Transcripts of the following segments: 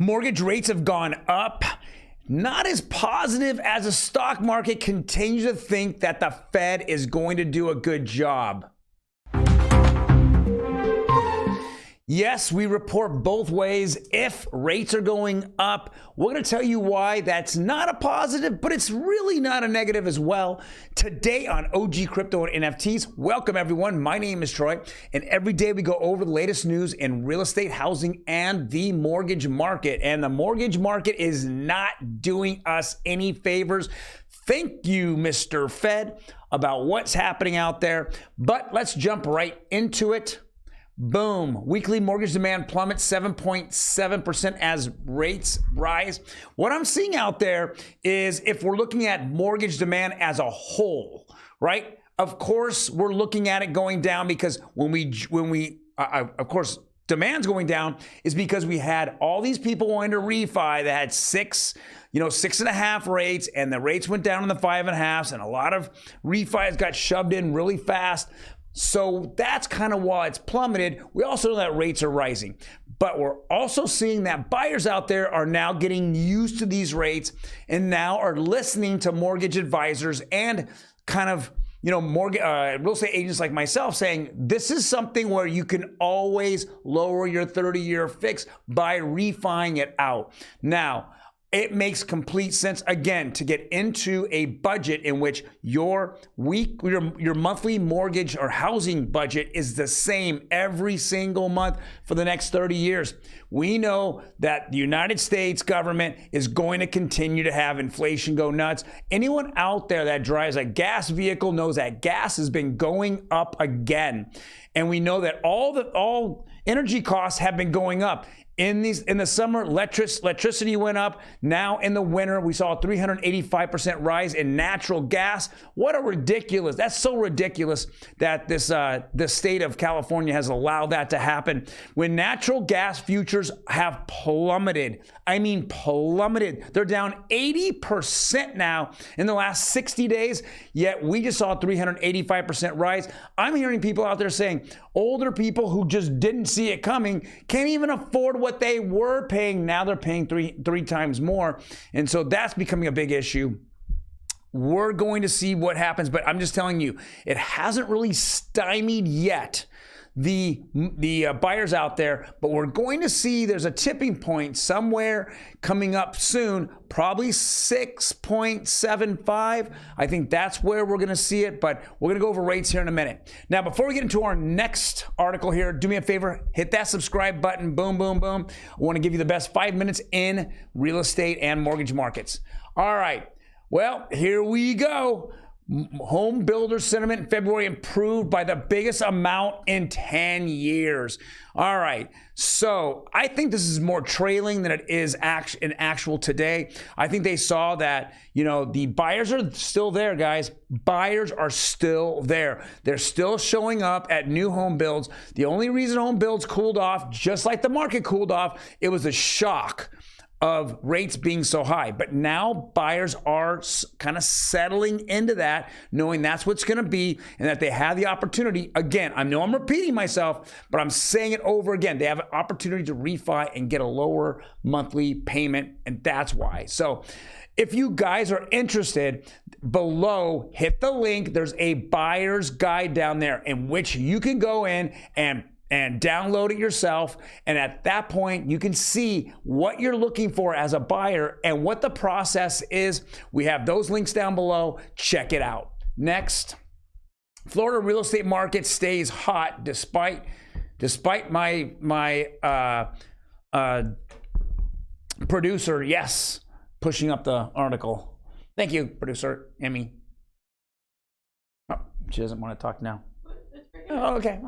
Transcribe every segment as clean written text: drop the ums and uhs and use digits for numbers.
Mortgage rates have gone up. Not as positive as the stock market continues to think that the Fed is going to do a good job. Yes, we report both ways. If rates are going up, we're going to tell you why that's not a positive, but it's really not a negative as well. Today on OG Crypto and NFTs, welcome everyone. My name is Troy, and every day we go over the latest news in real estate, housing, and the mortgage market. And the mortgage market is not doing us any favors. Thank you, Mr. Fed, about what's happening out there. But let's jump right into it. Boom. Weekly mortgage demand plummets 7.7% as rates rise. What I'm seeing out there is if we're looking at mortgage demand as a whole, right? Of course, we're looking at it going down because of course, demand's going down is because we had all these people wanting to refi that had 6.5 rates, and the rates went down in the 5.5s, and a lot of refis got shoved in really fast. So that's kind of why it's plummeted. We also know that rates are rising, but we're also seeing that buyers out there are now getting used to these rates and now are listening to mortgage advisors and kind of, real estate agents like myself saying, this is something where you can always lower your 30-year fix by refining it out. Now, it makes complete sense, again, to get into a budget in which your monthly mortgage or housing budget is the same every single month for the next 30 years. We know that the United States government is going to continue to have inflation go nuts. Anyone out there that drives a gas vehicle knows that gas has been going up again. And we know that all energy costs have been going up. In the summer, electricity went up. Now in the winter, we saw a 385% rise in natural gas. What a ridiculous! That's so ridiculous that this state of California has allowed that to happen. When natural gas futures have plummeted, I mean plummeted. They're down 80% now in the last 60 days. Yet we just saw a 385% rise. I'm hearing people out there saying older people who just didn't see it coming can't even afford what they were paying. Now they're paying three times more. And so that's becoming a big issue. We're going to see what happens, but I'm just telling you, it hasn't really stymied yet the buyers out there, but we're going to see there's a tipping point somewhere coming up soon, probably 6.75. I think that's where we're going to see it, but we're going to go over rates here in a minute. Now, before we get into our next article here, do me a favor, hit that subscribe button, boom, boom, boom. I want to give you the best 5 minutes in real estate and mortgage markets. All right, well, here we go. Home builder sentiment in February improved by the biggest amount in 10 years. All right, so I think this is more trailing than it is in actual today. I think they saw that, the buyers are still there, guys. Buyers are still there. They're still showing up at new home builds. The only reason home builds cooled off, just like the market cooled off, it was a shock of rates being so high. But now buyers are kind of settling into that, knowing that's what's going to be and that they have the opportunity. Again, I know I'm repeating myself, but I'm saying it over again. They have an opportunity to refi and get a lower monthly payment, and that's why. So if you guys are interested, below, hit the link. There's a buyer's guide down there in which you can go in and download it yourself. And at that point, you can see what you're looking for as a buyer and what the process is. We have those links down below. Check it out. Next, Florida real estate market stays hot despite my producer, yes, pushing up the article. Thank you, producer Emmy. Oh, she doesn't want to talk now. Oh, okay.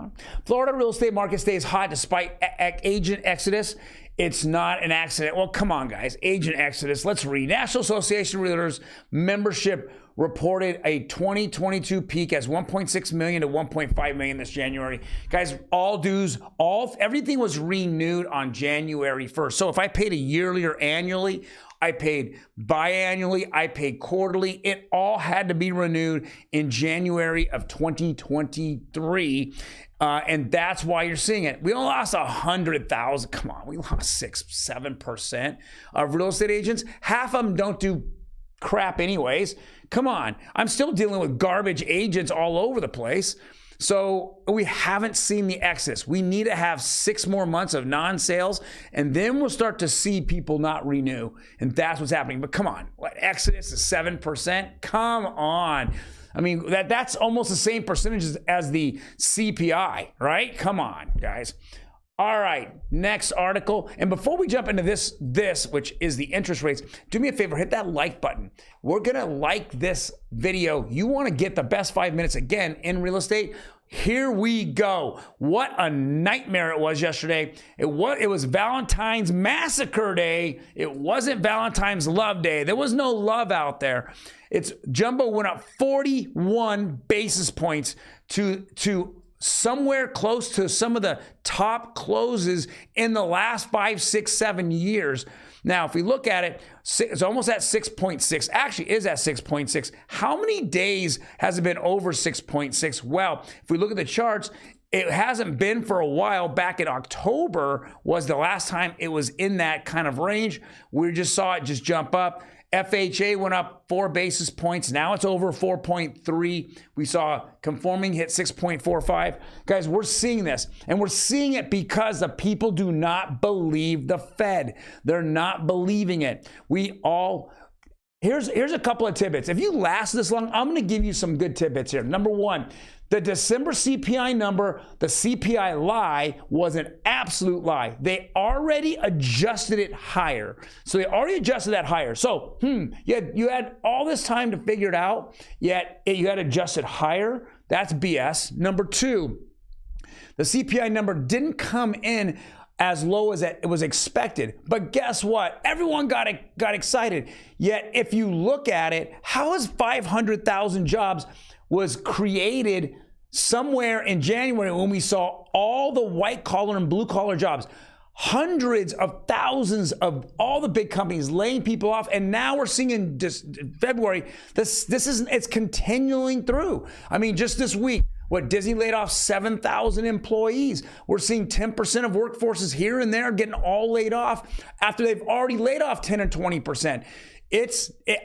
Florida real estate market stays hot despite agent exodus. It's not an accident. Well, come on, guys. Agent exodus. Let's read. National Association of Realtors membership reported a 2022 peak as 1.6 million to 1.5 million this January. Guys, everything was renewed on January 1st. So if I paid a yearly or annually, I paid biannually, I paid quarterly. It all had to be renewed in January of 2023. And that's why you're seeing it. We only lost 100,000. Come on, we lost 6-7% of real estate agents. Half of them don't do crap anyways. Come on, I'm still dealing with garbage agents all over the place. So we haven't seen the exodus. We need to have 6 more months of non-sales, and then we'll start to see people not renew. And that's what's happening. But come on, what, exodus is 7%? Come on. I mean, that's almost the same percentages as the CPI, right? Come on, guys. All right, next article. And before we jump into this, which is the interest rates, do me a favor, hit that like button. We're gonna like this video. You wanna get the best 5 minutes again in real estate? Here we go. What a nightmare it was yesterday. It was Valentine's Massacre Day. It wasn't Valentine's Love Day. There was no love out there. Jumbo went up 41 basis points to somewhere close to some of the top closes in the last 5, 6, 7 years. Now, if we look at it, it's almost at 6.6. Actually, is at 6.6. How many days has it been over 6.6? Well, if we look at the charts, it hasn't been for a while. Back in October was the last time it was in that kind of range. We just saw it just jump up. FHA went up 4 basis points. Now it's over 4.3. We saw conforming hit 6.45. Guys, we're seeing this, and we're seeing it because the people do not believe the Fed. They're not believing it. Here's a couple of tidbits. If you last this long, I'm going to give you some good tidbits here. Number one, the December CPI number, the CPI lie, was an absolute lie. They already adjusted it higher. So they already adjusted that higher. So, you had all this time to figure it out, yet you had adjusted higher. That's BS. Number two, the CPI number didn't come in as low as it was expected. But guess what? Everyone got excited. Yet if you look at it, how is 500,000 jobs was created somewhere in January when we saw all the white collar and blue collar jobs, hundreds of thousands of all the big companies laying people off, and now we're seeing in February it's continuing through. I mean, just this week, Disney laid off 7,000 employees. We're seeing 10% of workforces here and there getting all laid off after they've already laid off 10 or 20%.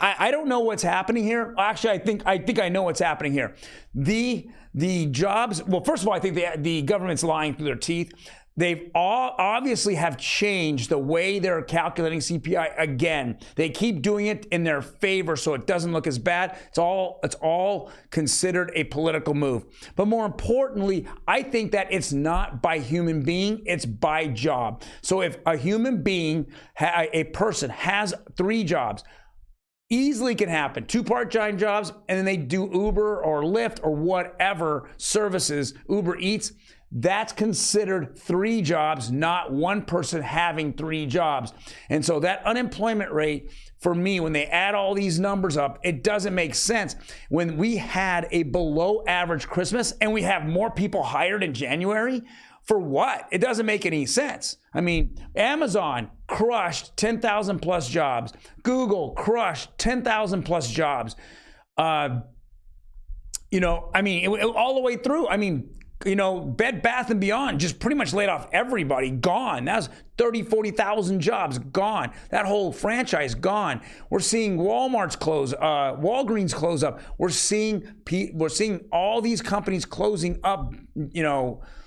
I don't know what's happening here. Actually, I think I know what's happening here. The jobs, well, first of all, I think the government's lying through their teeth. They've all obviously have changed the way they're calculating CPI again. They keep doing it in their favor so it doesn't look as bad. It's all considered a political move. But more importantly, I think that it's not by human being, it's by job. So if a human being, a person has 3 jobs, easily can happen. 2 part-time jobs, and then they do Uber or Lyft or whatever services, Uber Eats. That's considered 3 jobs, not one person having 3 jobs. And so that unemployment rate, for me, when they add all these numbers up, it doesn't make sense. When we had a below average Christmas and we have more people hired in January, for what? It doesn't make any sense. I mean, Amazon crushed 10,000 plus jobs. Google crushed 10,000 plus jobs. All the way through. Bed Bath & Beyond just pretty much laid off everybody, gone. That was 30, 40,000 jobs gone. That whole franchise gone. We're seeing Walmart's close, Walgreens close up. We're seeing all these companies closing up,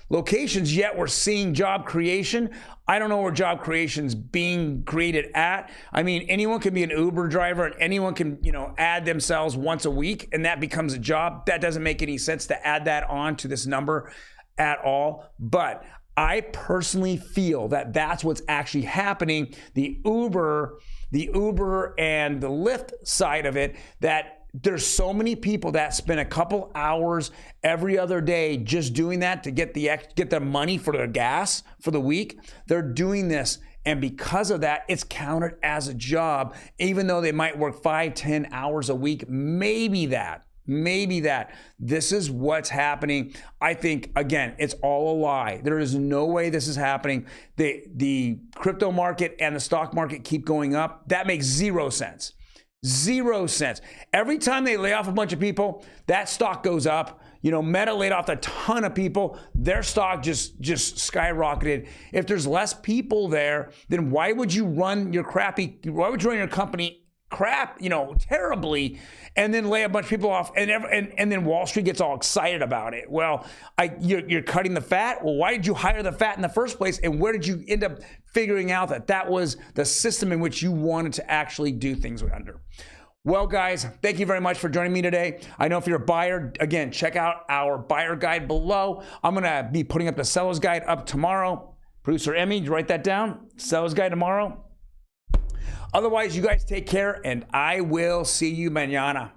locations, yet we're seeing job creation. I don't know where job creation's being created at. I mean, anyone can be an Uber driver and anyone can, add themselves once a week and that becomes a job. That doesn't make any sense to add that on to this number at all. But I personally feel that that's what's actually happening. The Uber and the Lyft side of it, that there's so many people that spend a couple hours every other day just doing that to get their money for their gas for the week. They're doing this, and because of that, it's counted as a job, even though they might work 5-10 hours a week, maybe that. Maybe that. This is what's happening. I think, again, it's all a lie. There is no way this is happening. The crypto market and the stock market keep going up. That makes zero sense. 0 cents. Every time they lay off a bunch of people, that stock goes up. Meta laid off a ton of people. Their stock just skyrocketed. If there's less people there, then why would you run your company terribly, and then lay a bunch of people off, and then Wall Street gets all excited about it? Well, you're cutting the fat. Well, why did you hire the fat in the first place? And where did you end up figuring out that was the system in which you wanted to actually do things under? Well, guys, thank you very much for joining me today. I know if you're a buyer, again, check out our buyer guide below. I'm going to be putting up the seller's guide up tomorrow. Producer Emmy, did you write that down? Seller's guide tomorrow. Otherwise, you guys take care, and I will see you mañana.